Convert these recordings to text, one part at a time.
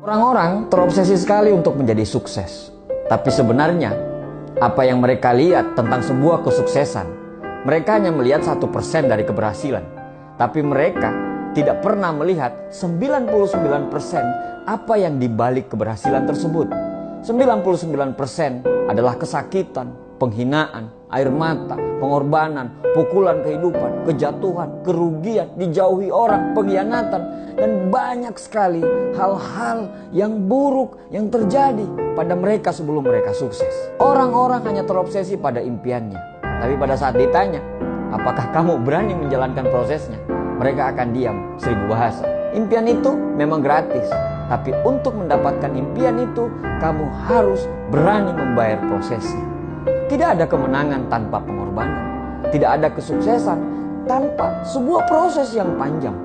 Orang-orang terobsesi sekali untuk menjadi sukses. Tapi sebenarnya, apa yang mereka lihat tentang sebuah kesuksesan, mereka hanya melihat 1% dari keberhasilan. Tapi mereka tidak pernah melihat 99% apa yang dibalik keberhasilan tersebut. 99% adalah kesakitan, penghinaan, air mata, pengorbanan, pukulan kehidupan, kejatuhan, kerugian, dijauhi orang, pengkhianatan, dan banyak sekali hal-hal yang buruk yang terjadi pada mereka sebelum mereka sukses. Orang-orang hanya terobsesi pada impiannya. Tapi pada saat ditanya, apakah kamu berani menjalankan prosesnya? Mereka akan diam 1000 bahasa. Impian itu memang gratis. Tapi untuk mendapatkan impian itu, kamu harus berani membayar prosesnya. Tidak ada kemenangan tanpa pengorbanan. Tidak ada kesuksesan tanpa sebuah proses yang panjang.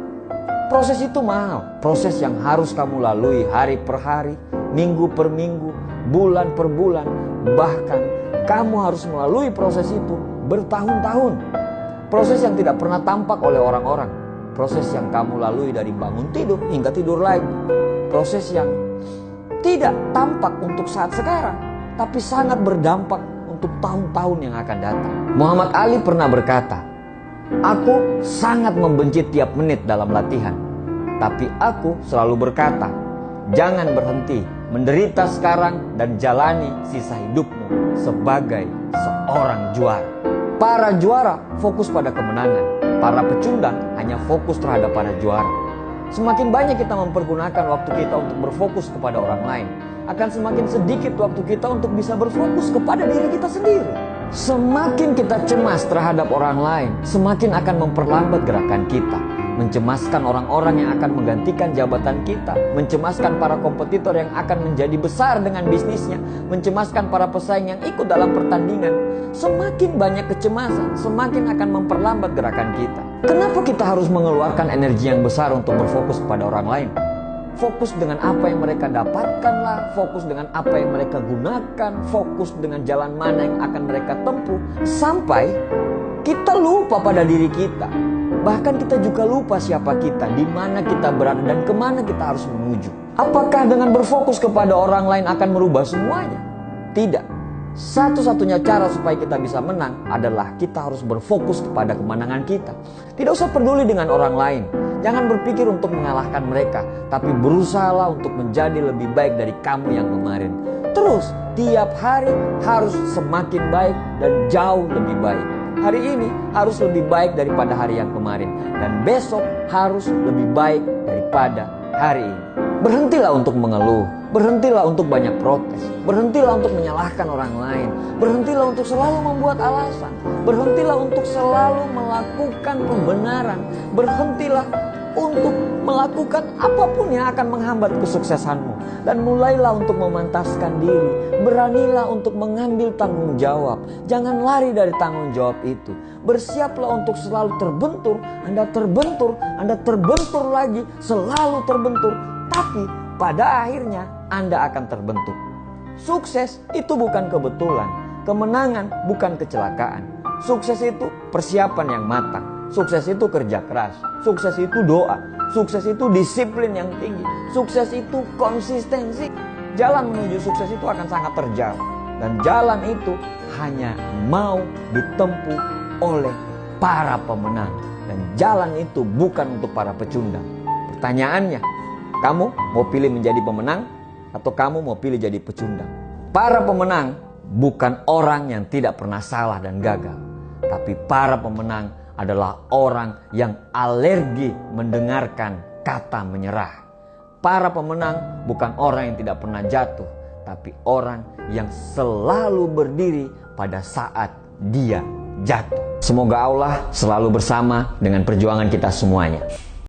Proses itu mahal. Proses yang harus kamu lalui hari per hari, minggu per minggu, bulan per bulan. Bahkan kamu harus melalui proses itu bertahun-tahun. Proses yang tidak pernah tampak oleh orang-orang. Proses yang kamu lalui dari bangun tidur hingga tidur lagi. Proses yang tidak tampak untuk saat sekarang, tapi sangat berdampak untuk tahun-tahun yang akan datang. Muhammad Ali pernah berkata, "Aku sangat membenci tiap menit dalam latihan, tapi aku selalu berkata, jangan berhenti menderita sekarang dan jalani sisa hidupmu sebagai seorang juara." Para juara fokus pada kemenangan. Para pecundang hanya fokus terhadap para juara. Semakin banyak kita mempergunakan waktu kita untuk berfokus kepada orang lain, akan semakin sedikit waktu kita untuk bisa berfokus kepada diri kita sendiri. Semakin kita cemas terhadap orang lain, semakin akan memperlambat gerakan kita. Mencemaskan orang-orang yang akan menggantikan jabatan kita, mencemaskan para kompetitor yang akan menjadi besar dengan bisnisnya, mencemaskan para pesaing yang ikut dalam pertandingan. Semakin banyak kecemasan, semakin akan memperlambat gerakan kita. Kenapa kita harus mengeluarkan energi yang besar untuk berfokus kepada orang lain? Fokus dengan apa yang mereka dapatkanlah, fokus dengan apa yang mereka gunakan, fokus dengan jalan mana yang akan mereka tempuh, sampai kita lupa pada diri kita. Bahkan kita juga lupa siapa kita, di mana kita berada, dan kemana kita harus menuju. Apakah dengan berfokus kepada orang lain akan merubah semuanya? Tidak. Satu-satunya cara supaya kita bisa menang adalah kita harus berfokus kepada kemenangan kita. Tidak usah peduli dengan orang lain. Jangan berpikir untuk mengalahkan mereka, tapi berusahalah untuk menjadi lebih baik dari kamu yang kemarin. Terus, tiap hari harus semakin baik dan jauh lebih baik. Hari ini harus lebih baik daripada hari yang kemarin, dan besok harus lebih baik daripada hari ini. Berhentilah untuk mengeluh, berhentilah untuk banyak protes, berhentilah untuk menyalahkan orang lain, berhentilah untuk selalu membuat alasan, berhentilah untuk selalu melakukan pembenaran, berhentilah untuk melakukan apapun yang akan menghambat kesuksesanmu, dan mulailah untuk memantaskan diri. Beranilah untuk mengambil tanggung jawab. Jangan lari dari tanggung jawab itu. Bersiaplah untuk selalu terbentur. Anda terbentur, Anda terbentur lagi, selalu terbentur, tapi pada akhirnya Anda akan terbentuk. Sukses itu bukan kebetulan, kemenangan bukan kecelakaan. Sukses itu persiapan yang matang. Sukses itu kerja keras, sukses itu doa, sukses itu disiplin yang tinggi, sukses itu konsistensi. Jalan menuju sukses itu akan sangat terjal, dan jalan itu hanya mau ditempuh oleh para pemenang, dan jalan itu bukan untuk para pecundang. Pertanyaannya, kamu mau pilih menjadi pemenang atau kamu mau pilih jadi pecundang? Para pemenang bukan orang yang tidak pernah salah dan gagal, tapi para pemenang adalah orang yang alergi mendengarkan kata menyerah. Para pemenang bukan orang yang tidak pernah jatuh, tapi orang yang selalu berdiri pada saat dia jatuh. Semoga Allah selalu bersama dengan perjuangan kita semuanya.